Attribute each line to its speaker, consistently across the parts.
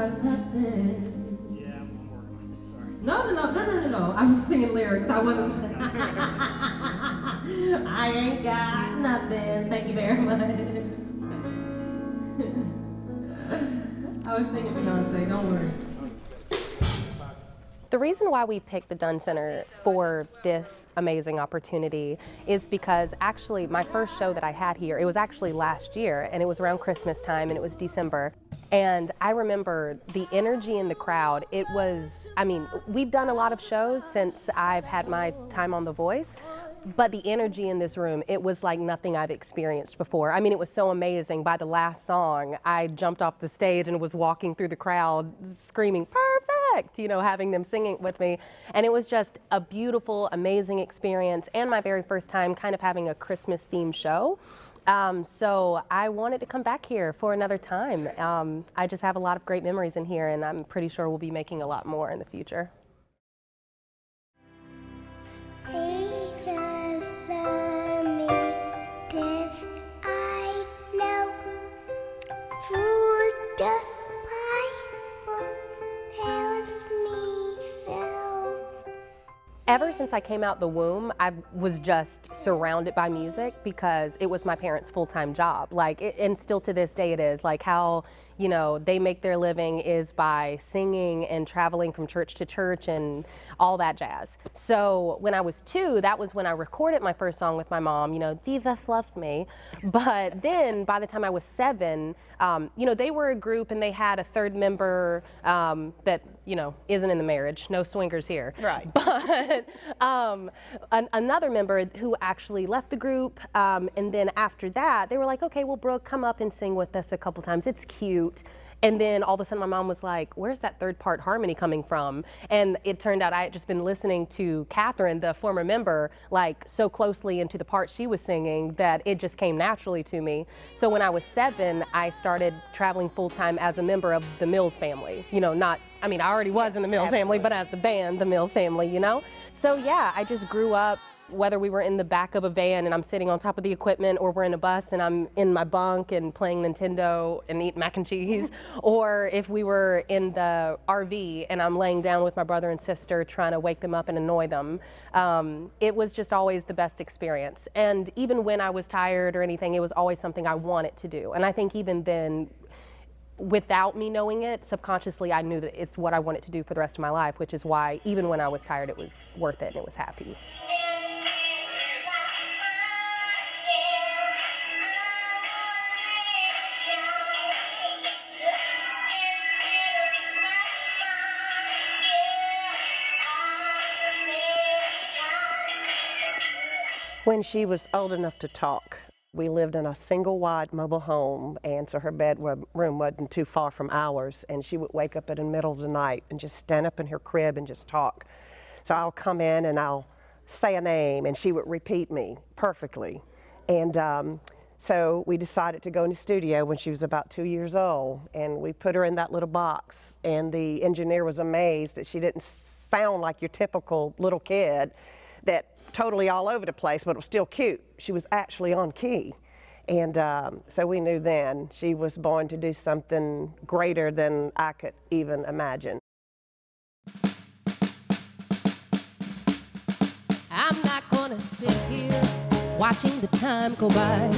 Speaker 1: got nothing.
Speaker 2: Yeah, I'm working on it, sorry.
Speaker 1: No. I was singing lyrics. I wasn't. I ain't got nothing. Thank you very much. I was singing Beyonce, don't worry.
Speaker 3: The reason why we picked the Dunn Center for this amazing opportunity is because actually my first show that I had here, it was actually last year, and it was around Christmas time, and it was December. And I remember the energy in the crowd. It was, I mean, we've done a lot of shows since I've had my time on The Voice, but the energy in this room, it was like nothing I've experienced before. I mean, it was so amazing. By the last song, I jumped off the stage and was walking through the crowd screaming, perfect, you know, having them singing with me. And it was just a beautiful, amazing experience, and my very first time kind of having a Christmas themed show. So I wanted to come back here for another time. I just have a lot of great memories in here, and I'm pretty sure we'll be making a lot more in the future. Ever since I came out the womb, I was just surrounded by music because it was my parents' full-time job. And still to this day it is. Like how, you know, they make their living is by singing and traveling from church to church and all that jazz. So when I was 2, that was when I recorded my first song with my mom, you know, Divas Love Me. But then by the time I was 7, you know, they were a group and they had a third member that, you know, isn't in the marriage, no swingers here.
Speaker 4: Right.
Speaker 3: But another member who actually left the group, and then after that, they were like, okay, well, Brooke, come up and sing with us a couple times. It's cute. And then all of a sudden my mom was like, where's that third part harmony coming from? And it turned out I had just been listening to Catherine, the former member, like so closely into the part she was singing that it just came naturally to me. So when I was 7, I started traveling full time as a member of the Mills family. You know, not, I mean, I already was in the Mills family, but as the band, the Mills family, you know? So yeah, I just grew up, whether we were in the back of a van and I'm sitting on top of the equipment, or we're in a bus and I'm in my bunk and playing Nintendo and eating mac and cheese, or if we were in the RV and I'm laying down with my brother and sister trying to wake them up and annoy them, it was just always the best experience. And even when I was tired or anything, it was always something I wanted to do. And I think even then, without me knowing it, subconsciously I knew that it's what I wanted to do for the rest of my life, which is why even when I was tired, it was worth it and it was happy.
Speaker 4: When she was old enough to talk, we lived in a single wide mobile home, and so her bedroom wasn't too far from ours, and she would wake up in the middle of the night and just stand up in her crib and just talk. So I'll come in and I'll say a name and she would repeat me perfectly. And so we decided to go in the studio when she was about 2 years old, and we put her in that little box, and the engineer was amazed that she didn't sound like your typical little kid that totally all over the place, but it was still cute. She was actually on key. And so we knew then she was born to do something greater than I could even imagine.
Speaker 1: I'm not gonna sit here watching the time go by,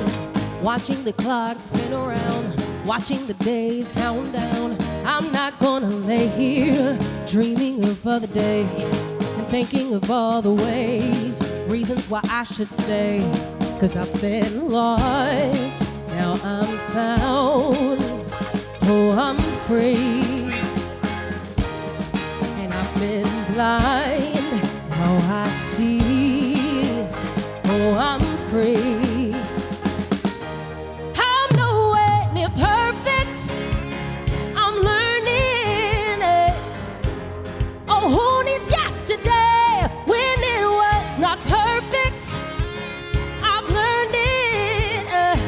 Speaker 1: watching the clock spin around, watching the days count down. I'm not gonna lay here dreaming of other days and thinking of all the ways, reasons why I should stay. 'Cause I've been lost, now I'm found. Oh, I'm free. And I've been blind, now I see. Oh, I'm free. I'm nowhere near perfect, I'm learning it. Oh, who needs yesterday when it was not perfect? I've learned it.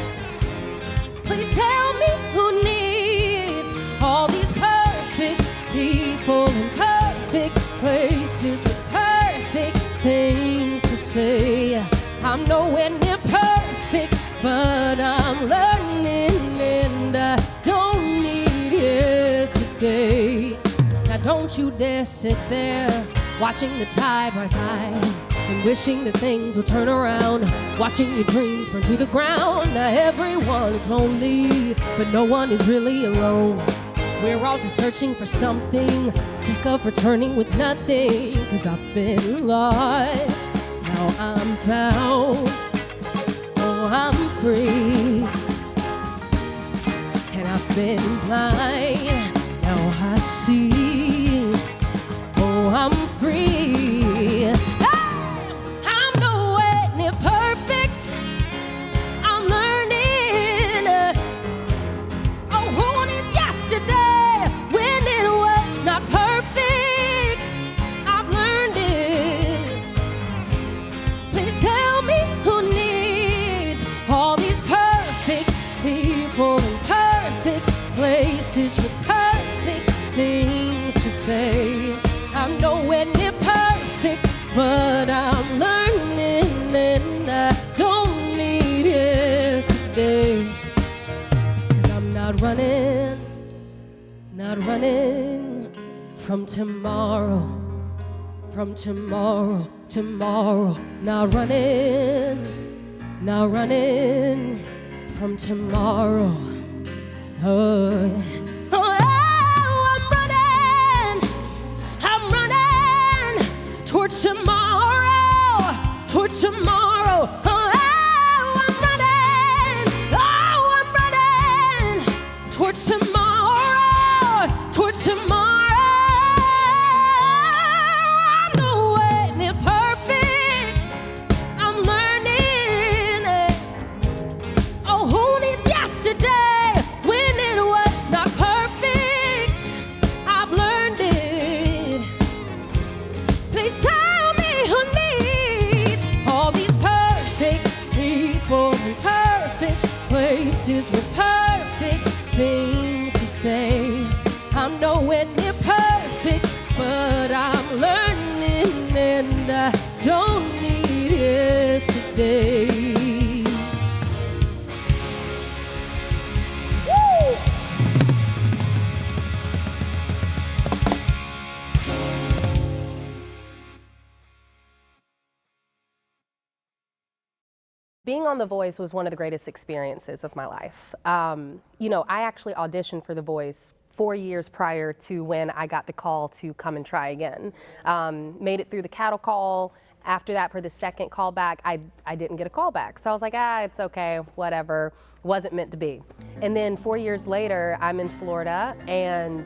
Speaker 1: Please tell me who needs all these perfect people in perfect places with perfect things to say. I'm nowhere near perfect, but I'm learning, and I don't need yesterday. yesterday. Now don't you dare sit there watching the tide rise high and wishing that things will turn around, watching your dreams burn to the ground. Now everyone is lonely, but no one is really alone. We're all just searching for something, sick of returning with nothing. 'Cause I've been lost, now I'm found. Oh, I'm free. And I've been blind, now I see. Oh, I'm free. I'm nowhere near perfect. I'm learning. Oh, who needs yesterday when it was not perfect? I've learned it. Please tell me who needs all these perfect people in perfect places with perfect things to say. I'm nowhere near perfect, but I'm learning, and I don't need yesterday. 'Cause I'm not running from tomorrow, tomorrow. Not running from tomorrow. Oh, I'm running towards tomorrow, Oh, I'm running towards tomorrow, I'm nowhere near perfect. I'm learning. Oh, who needs yesterday when it was not perfect? I've learned it. Please tell me who needs all these perfect people in perfect places with perfect things to say. I'm nowhere near perfect, but I'm learning, and I don't need yesterday. Woo!
Speaker 3: Being on The Voice was one of the greatest experiences of my life. I actually auditioned for The Voice 4 years prior to when I got the call to come and try again. Made it through the cattle call. After that, for the second call back, I didn't get a call back. So I was like, it's okay, whatever. Wasn't meant to be. And then 4 years later, I'm in Florida, and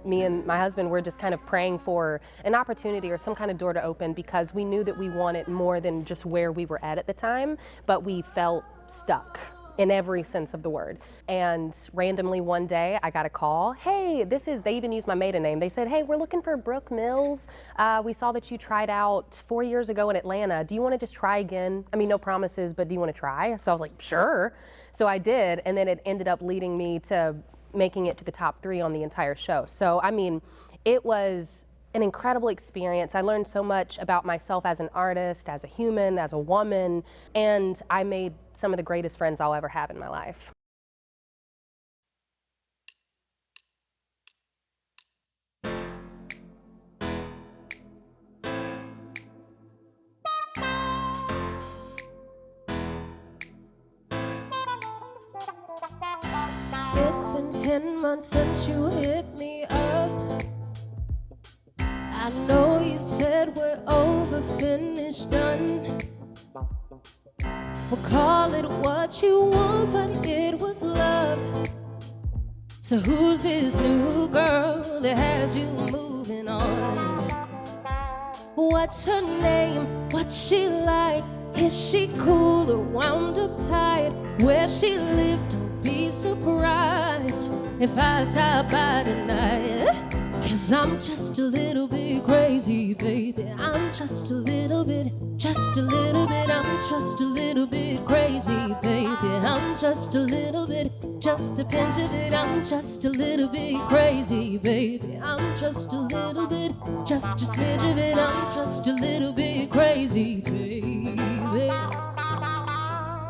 Speaker 3: me and my husband were just kind of praying for an opportunity or some kind of door to open, because we knew that we wanted more than just where we were at the time, but we felt stuck in every sense of the word. And randomly one day I got a call. Hey, they even used my maiden name. They said, hey, we're looking for Brooke Mills. We saw that you tried out 4 years ago in Atlanta. Do you want to just try again? I mean, no promises, but do you want to try? So I was like, sure. So I did, and then it ended up leading me to making it to the top 3 on the entire show. So, I mean, it was an incredible experience. I learned so much about myself as an artist, as a human, as a woman, and I made some of the greatest friends I'll ever have in my life.
Speaker 1: It's been 10 months since you hit me up. I know you said we're over, finished, done. Well, call it what you want, but it was love. So who's this new girl that has you moving on? What's her name? What's she like? Is she cool or wound up tight? Where she lived, don't be surprised if I stop by tonight. 'Cause I'm just a little bit crazy, baby. I'm just a little bit, I'm just a little bit crazy, baby. I'm just a little bit, just a pinch of it. I'm just a little bit crazy, baby. I'm just a little bit, just a smidge of it. I'm just a little bit crazy, baby.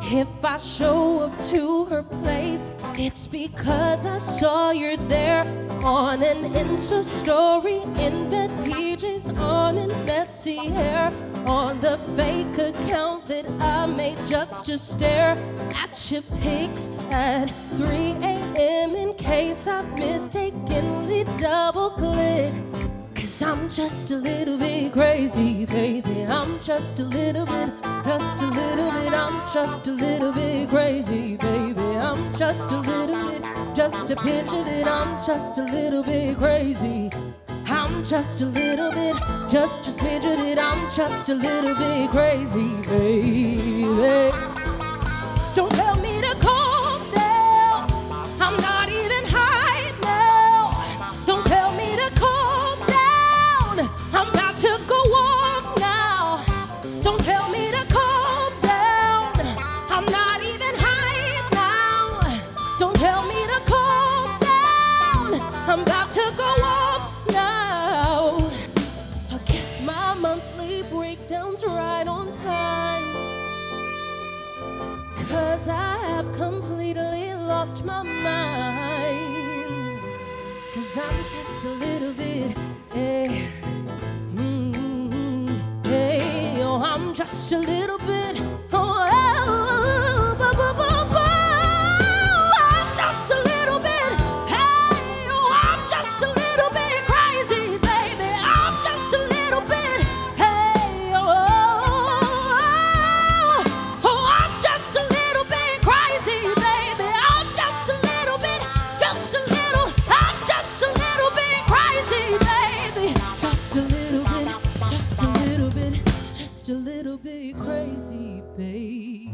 Speaker 1: If I show up to her place, it's because I saw you're there on an Insta story, in bed PJs on and messy hair, on the fake account that I made just to stare at your pics at 3 a.m. in case I mistakenly double click. Cause I'm just a little bit crazy, baby. I'm just a little bit, I'm just a little bit crazy, baby. I'm just a little bit, just a pinch of it. I'm just a little bit crazy. I'm just a little bit, just a smidge of it. I'm just a little bit crazy, baby. Don't tell me to calm down. I'm not even high now. Don't tell me to calm down. I'm about to go off now. Don't tell me to calm down. I'm not even high now. Don't tell me to calm down. I'm about to go off now. I guess my monthly breakdown's right on time. Cause I have completely lost my mind. Cause I'm just a little bit, oh, I'm just a little bit, I'm just a little bit, hey, oh, I'm just a little bit crazy, baby. I'm just a little bit, hey, oh, I'm just a little bit crazy, baby. I'm just a little bit, just a little, I'm just a little bit crazy, baby. Just a little bit, just a little bit, just a little bit crazy, baby.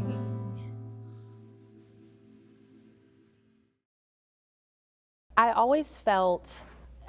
Speaker 3: I always felt,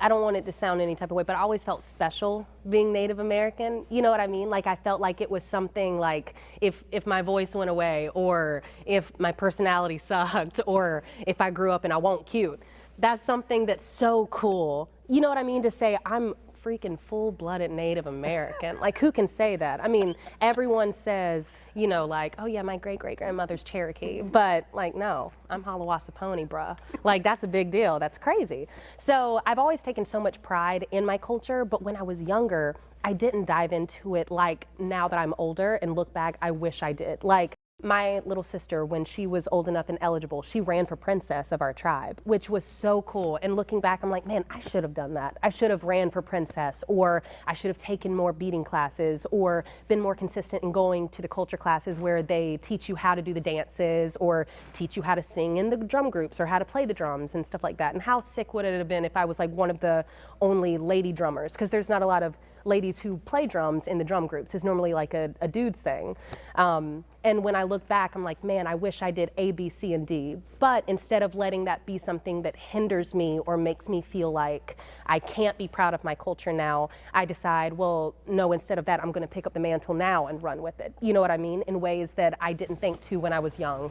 Speaker 3: I don't want it to sound any type of way, but I always felt special being Native American. You know what I mean? Like I felt like it was something like if my voice went away, or if my personality sucked, or if I grew up and I wasn't cute. That's something that's so cool. You know what I mean? To say I'm freaking full-blooded Native American. Like who can say that? I mean, everyone says, you know, like, oh yeah, my great-great-grandmother's Cherokee, but like, no, I'm Haliwa-Saponi, bruh. Like that's a big deal, that's crazy. So I've always taken so much pride in my culture, but when I was younger, I didn't dive into it like now that I'm older and look back, I wish I did. Like my little sister, when she was old enough and eligible, she ran for princess of our tribe, which was so cool. And looking back, I'm like, man, I should have done that. I should have ran for princess, or I should have taken more beading classes, or been more consistent in going to the culture classes where they teach you how to do the dances, or teach you how to sing in the drum groups, or how to play the drums and stuff like that. And how sick would it have been if I was like one of the only lady drummers? Because there's not a lot of ladies who play drums in the drum groups. It's normally like a dude's thing. And when I look back, I'm like, man, I wish I did A, B, C, and D. But instead of letting that be something that hinders me or makes me feel like I can't be proud of my culture now, I decide, well, no, instead of that, I'm gonna pick up the mantle now and run with it. You know what I mean? In ways that I didn't think to when I was young.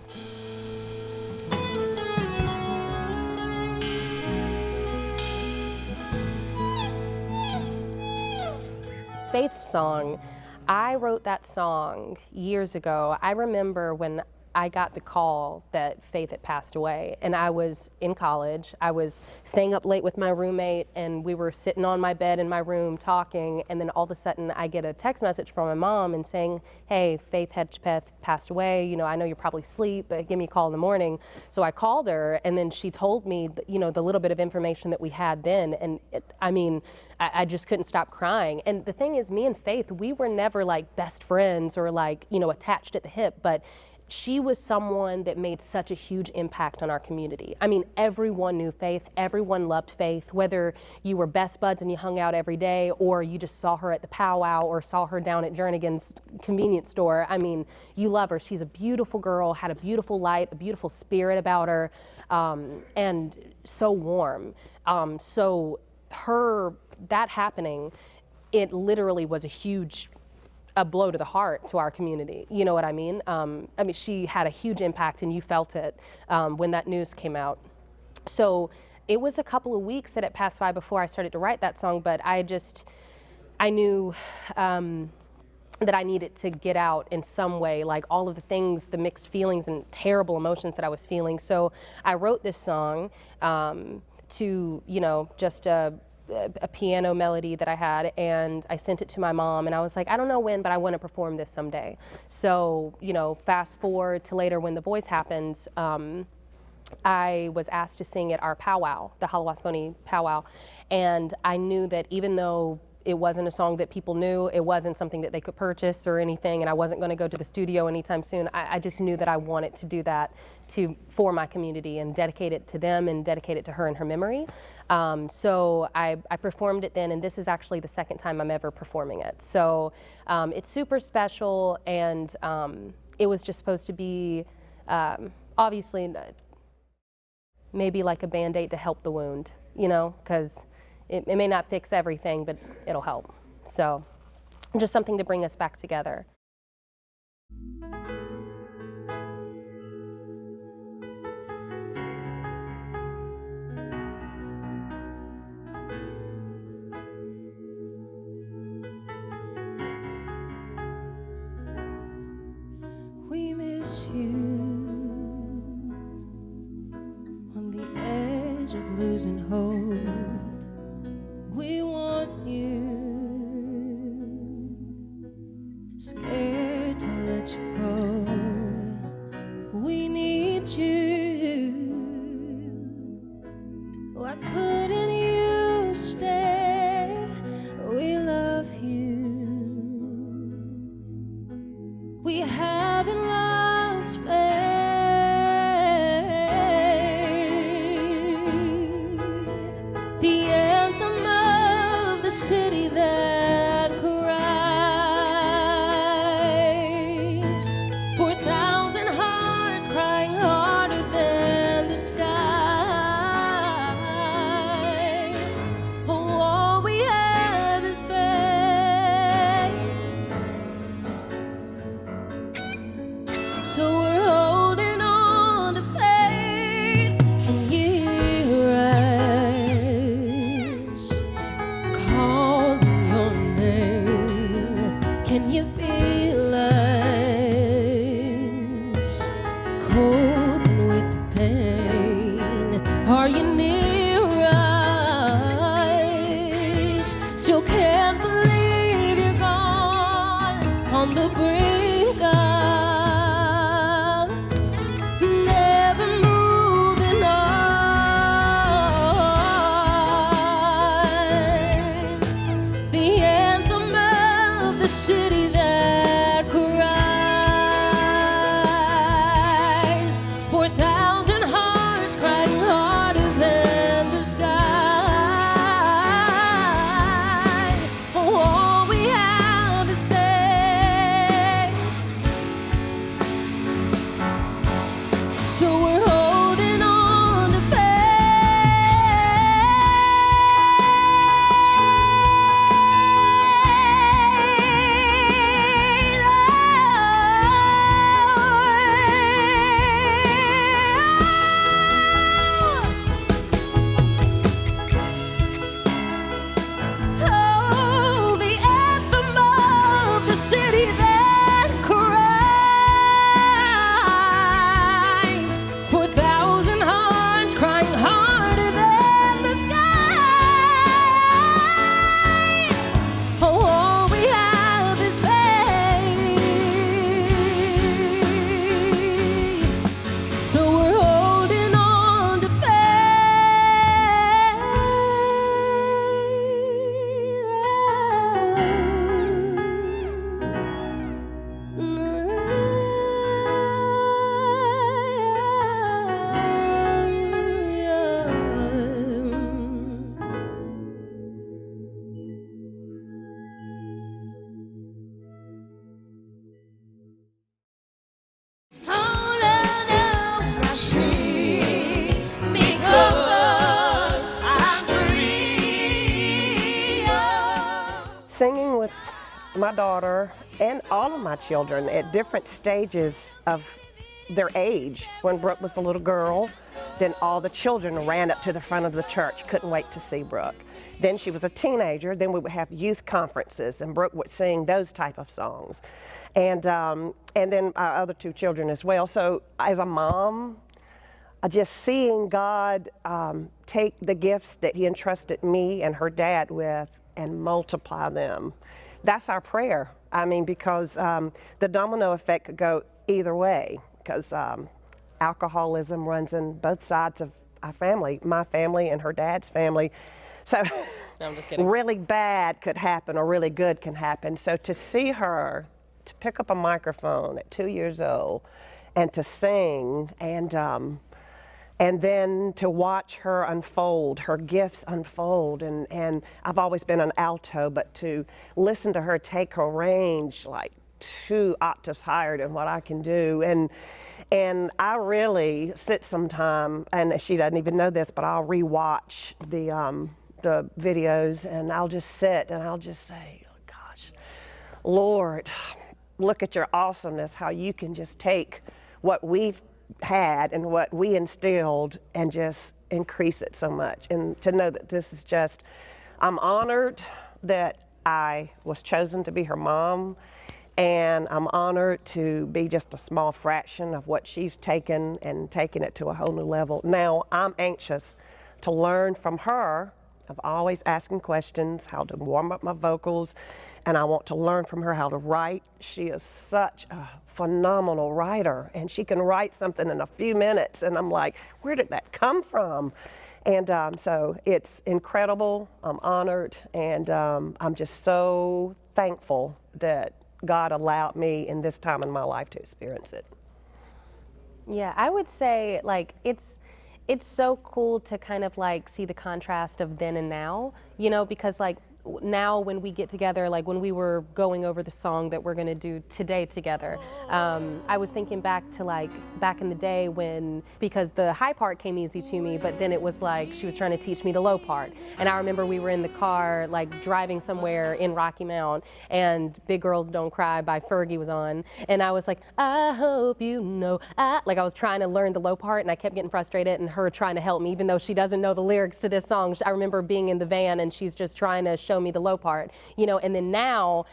Speaker 3: Faith song, I wrote that song years ago. I remember when I got the call that Faith had passed away, and I was in college. I was staying up late with my roommate, and we were sitting on my bed in my room talking, and then all of a sudden I get a text message from my mom and saying, hey, Faith Hedgepeth passed away. You know, I know you're probably asleep, but give me a call in the morning. So I called her, and then she told me, you know, the little bit of information that we had then, and I just couldn't stop crying. And the thing is, me and Faith, we were never like best friends or like, you know, attached at the hip, but she was someone that made such a huge impact on our community. I mean, everyone knew Faith, everyone loved Faith, whether you were best buds and you hung out every day, or you just saw her at the powwow or saw her down at Jernigan's convenience store. I mean, you love her. She's a beautiful girl, had a beautiful light, a beautiful spirit about her, and so warm. So that happening, it literally was a blow to the heart to our community. You know what I mean? She had a huge impact, and you felt it when that news came out. So it was a couple of weeks that it passed by before I started to write that song, but I knew that I needed to get out in some way, like all of the things, the mixed feelings and terrible emotions that I was feeling. So I wrote this song to, you know, just a piano melody that I had, and I sent it to my mom, and I was like, I don't know when, but I want to perform this someday. So, you know, fast forward to later when The Voice happens, I was asked to sing at our powwow, the Haliwa-Saponi powwow, and I knew that even though it wasn't a song that people knew, it wasn't something that they could purchase or anything, and I wasn't going to go to the studio anytime soon, I just knew that I wanted to do that for my community and dedicate it to them and dedicate it to her and her memory. So I performed it then, and this is actually the second time I'm ever performing it. So it's super special, and it was just supposed to be, obviously, maybe like a Band-Aid to help the wound, you know, because it may not fix everything, but it'll help. So just something to bring us back together.
Speaker 1: We miss you on the edge of losing hope. We want you, scared to let you go. We need you. Why couldn't you stay? We love you. We haven't lost faith. The anthem of the city that cries, 4,000 hearts crying harder than the sky. Oh, all we have is faith. So we're holding on to faith. Can you hear us calling your name? Can you feel us coping with the pain? Are you near us? Still can't believe you're gone on the brink of never moving on. The anthem of the city that cries, 4,000 hearts crying harder than the sky. Oh, all we have is faith. So we're holding on to oh, the anthem of the city that cries, 4,000 hearts crying harder than the sky. Oh, all we have is faith. So we're holding on to Oh, no, no, I see, because I'm free.
Speaker 4: Singing with my daughter and all of my children at different stages of their age. When Brooke was a little girl, then all the children ran up to the front of the church, couldn't wait to see Brooke. Then she was a teenager, then we would have youth conferences, and Brooke would sing those type of songs. And then our other two children as well. So as a mom, just seeing God take the gifts that he entrusted me and her dad with and multiply them, that's our prayer. I mean, because the domino effect could go either way, because alcoholism runs in both sides of our family, my family and her dad's family. So
Speaker 3: No, I'm just kidding.
Speaker 4: really bad could happen or really good can happen. So to see her, to pick up a microphone at 2 years old and to sing and then to watch her unfold, her gifts unfold, and I've always been an alto, but to listen to her take her range like 2 octaves higher than what I can do, and I really sit sometime, and she doesn't even know this, but I'll rewatch the videos, and I'll just sit and I'll just say, oh, gosh, Lord, look at your awesomeness, how you can just take what we've had and what we instilled and just increase it so much. And to know that this is just, I'm honored that I was chosen to be her mom, and I'm honored to be just a small fraction of what she's taken and taken it to a whole new level. Now I'm anxious to learn from her. I'm always asking questions, how to warm up my vocals, and I want to learn from her how to write. She is such a phenomenal writer, and she can write something in a few minutes, and I'm like, where did that come from? And so it's incredible. I'm honored, and I'm just so thankful that God allowed me in this time in my life to experience it.
Speaker 3: Yeah, I would say like it's so cool to kind of like see the contrast of then and now, you know, because like now when we get together, like when we were going over the song that we're gonna do today together, I was thinking back to like back in the day when, because the high part came easy to me, but then it was like she was trying to teach me the low part. And I remember we were in the car like driving somewhere in Rocky Mount, and Big Girls Don't Cry by Fergie was on, and I was like, I hope you know, like I was trying to learn the low part, and I kept getting frustrated, and her trying to help me even though she doesn't know the lyrics to this song. I remember being in the van and she's just trying to show me the low part, you know. And then now,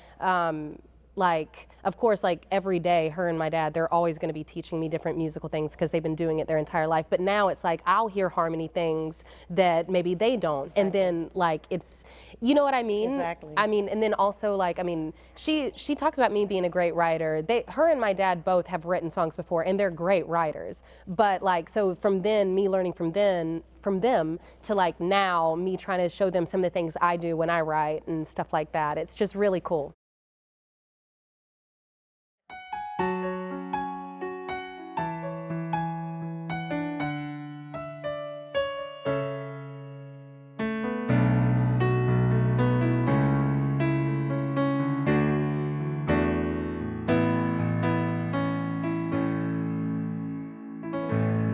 Speaker 3: like, of course, like every day, her and my dad, they're always going to be teaching me different musical things because they've been doing it their entire life. But now it's like I'll hear harmony things that maybe they don't. Exactly. And then like it's, you know what I mean?
Speaker 4: Exactly.
Speaker 3: I mean, and then also like, I mean, she talks about me being a great writer. Her and my dad both have written songs before, and they're great writers. But like, so from then, me learning from them to like now, me trying to show them some of the things I do when I write and stuff like that. It's just really cool.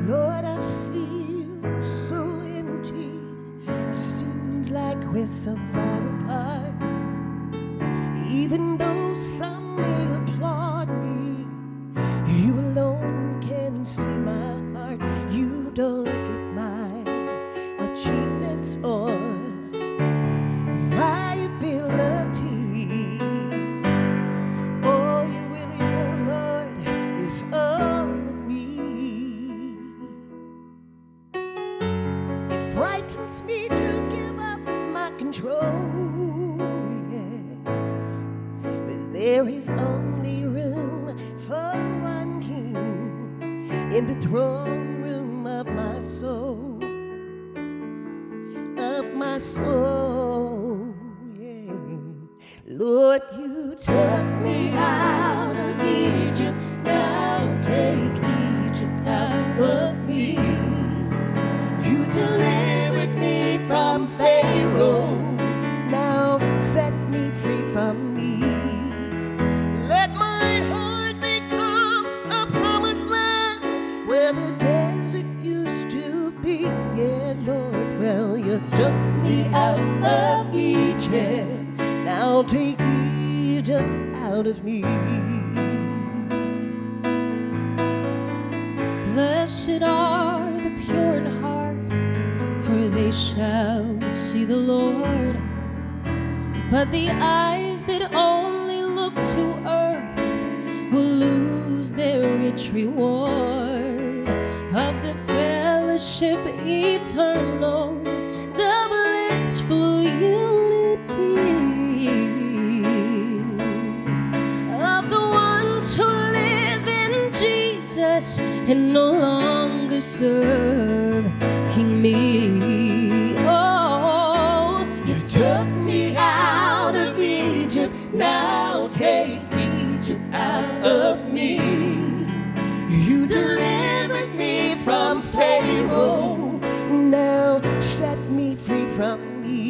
Speaker 5: Lord, I feel so empty. It seems like we're so far apart. Even though some may applaud me, you alone can see my heart. You don't look at my achievements or my abilities. All you really want, Lord, is all of me. It frightens me to give up my control, yes. But there is only room for one king in the throne room of my soul, yeah. Lord, you took me out of Egypt, now take Egypt out of me. You delivered me from Pharaoh, now set me free from me. Let my heart become a promised land where the desert used to be. Yeah, Lord, well, you took me out of Egypt, now take Egypt out of me.
Speaker 1: Blessed are the pure in heart, for they shall see the Lord. But the eyes that only look to earth will lose their rich reward of the fellowship eternal, the blissful unity of the ones who live in Jesus and no longer serve King me. Oh,
Speaker 5: You took me out of Egypt, now take Egypt out of me. You delivered me from Pharaoh, now set me free from me.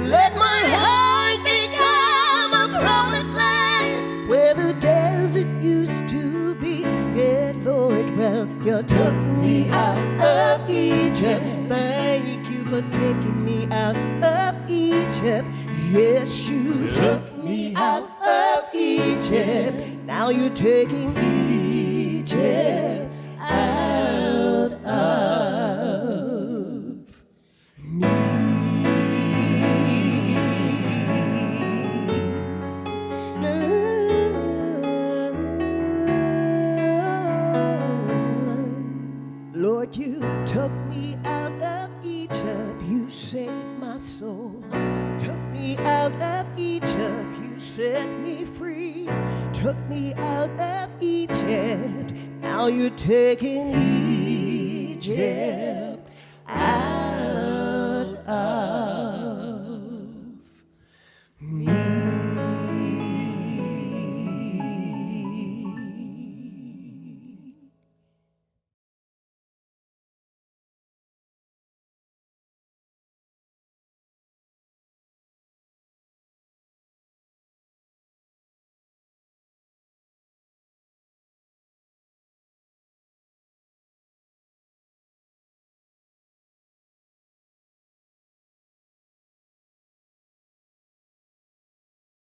Speaker 5: Let my heart become a promised land where the desert used to be. Yeah, Lord, well, you took me out of Egypt. Thank you for taking me out of Egypt. Yes, you took me out of Egypt. Now you're taking Egypt out of me. Lord, you took me out of Egypt, you saved my soul. Took me out of Egypt, you set me free. Took me out of Egypt, now you're taking Egypt